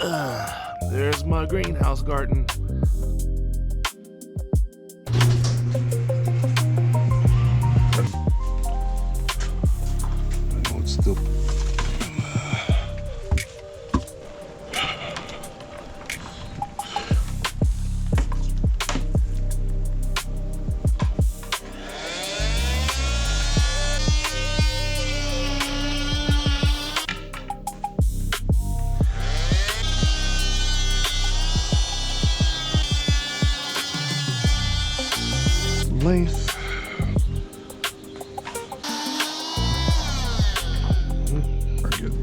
There's my greenhouse garden. I know it's still. Length. We're good.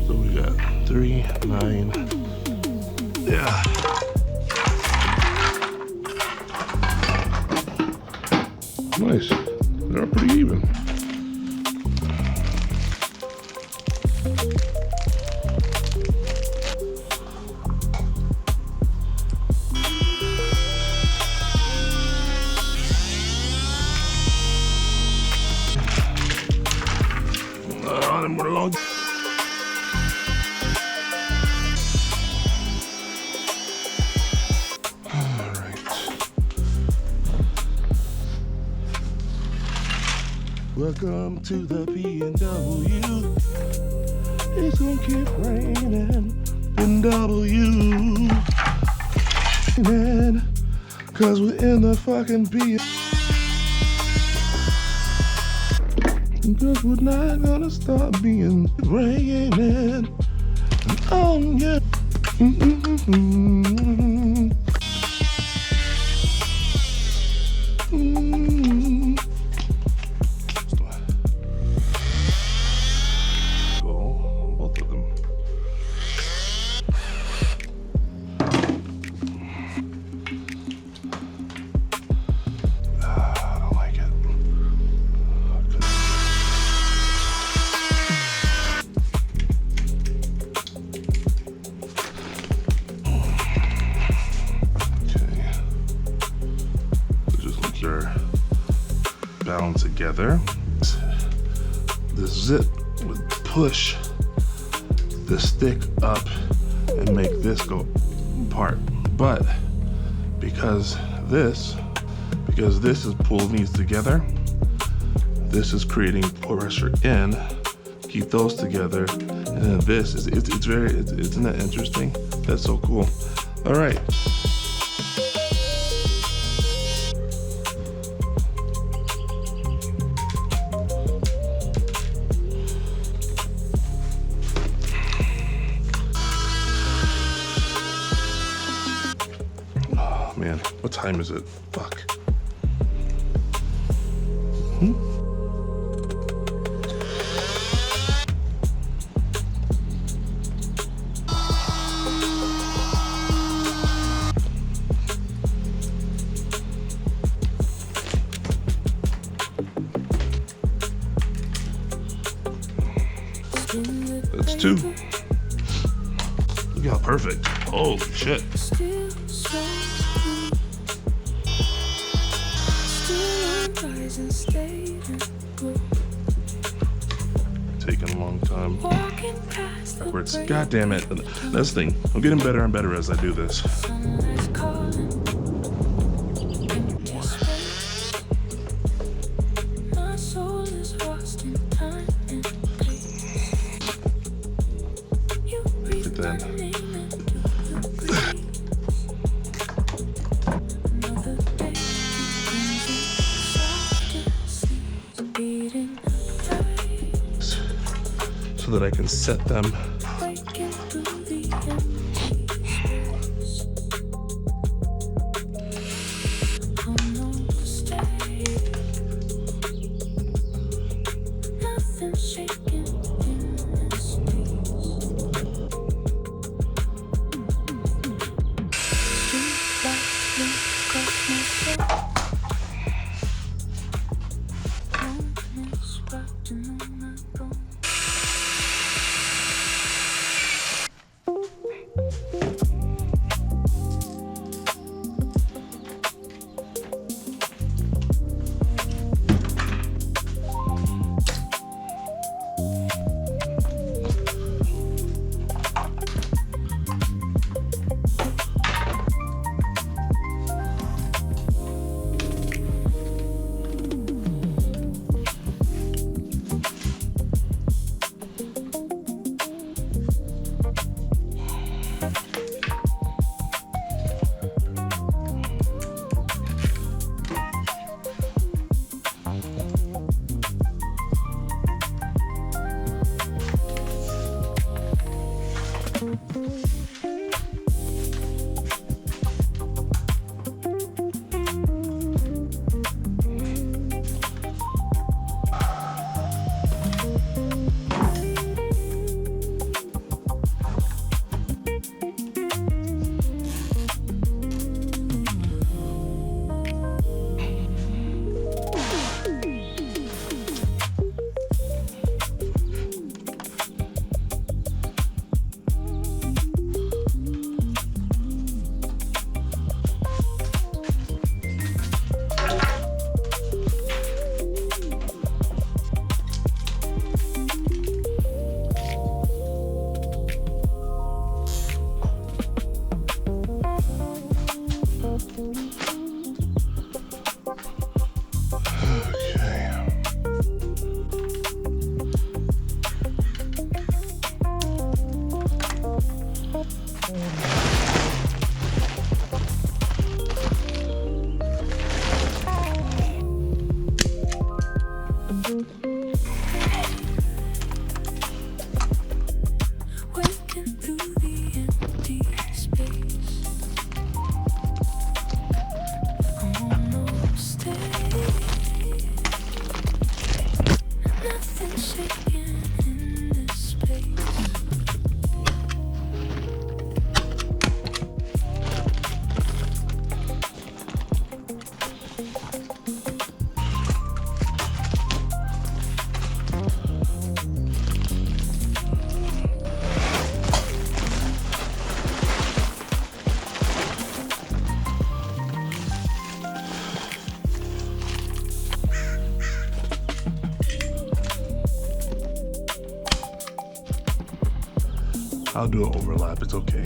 So we got 3, 9. Yeah. Nice. They're pretty even. More long. All right. Welcome to the B&W. It's gonna keep raining in W. Cause we're in the fucking B. Cause we're not gonna stop being raining on you. Go, both of them. I don't like it. Are bound together. The zip would push the stick up and make this go apart. But because this is pulling these together, this is creating pressure in, keep those together, and then this is isn't that interesting? That's so cool. All right. Man, what time is it? Fuck. That's 2. Look how perfect. Holy shit. Taking a long time. Backwards. God damn it. This thing. I'm getting better and better as I do this. So that I can set them. I'll do an overlap, it's okay.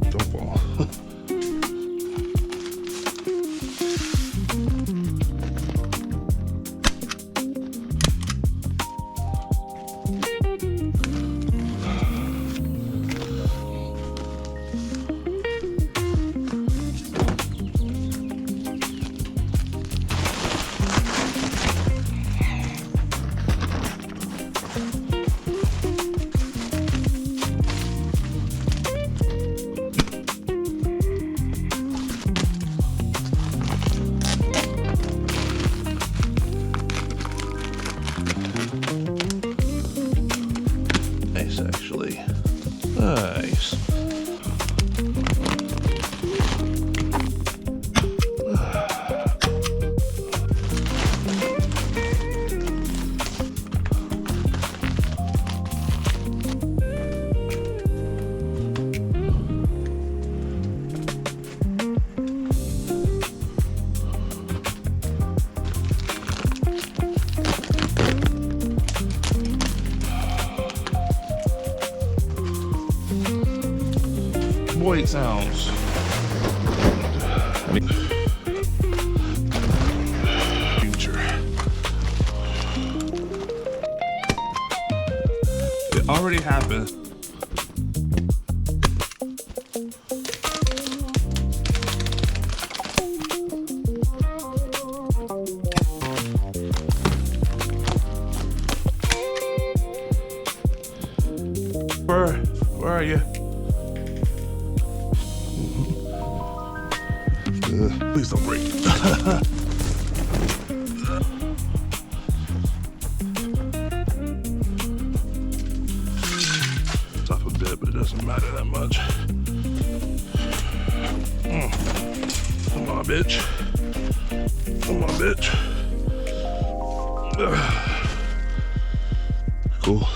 Don't fall. Nice, actually. Nice. Boy, it sounds. Future. It already happened. Where are you? Please don't break. It's off a bit, but it doesn't matter that much. Come on, bitch. Come on, bitch. Cool.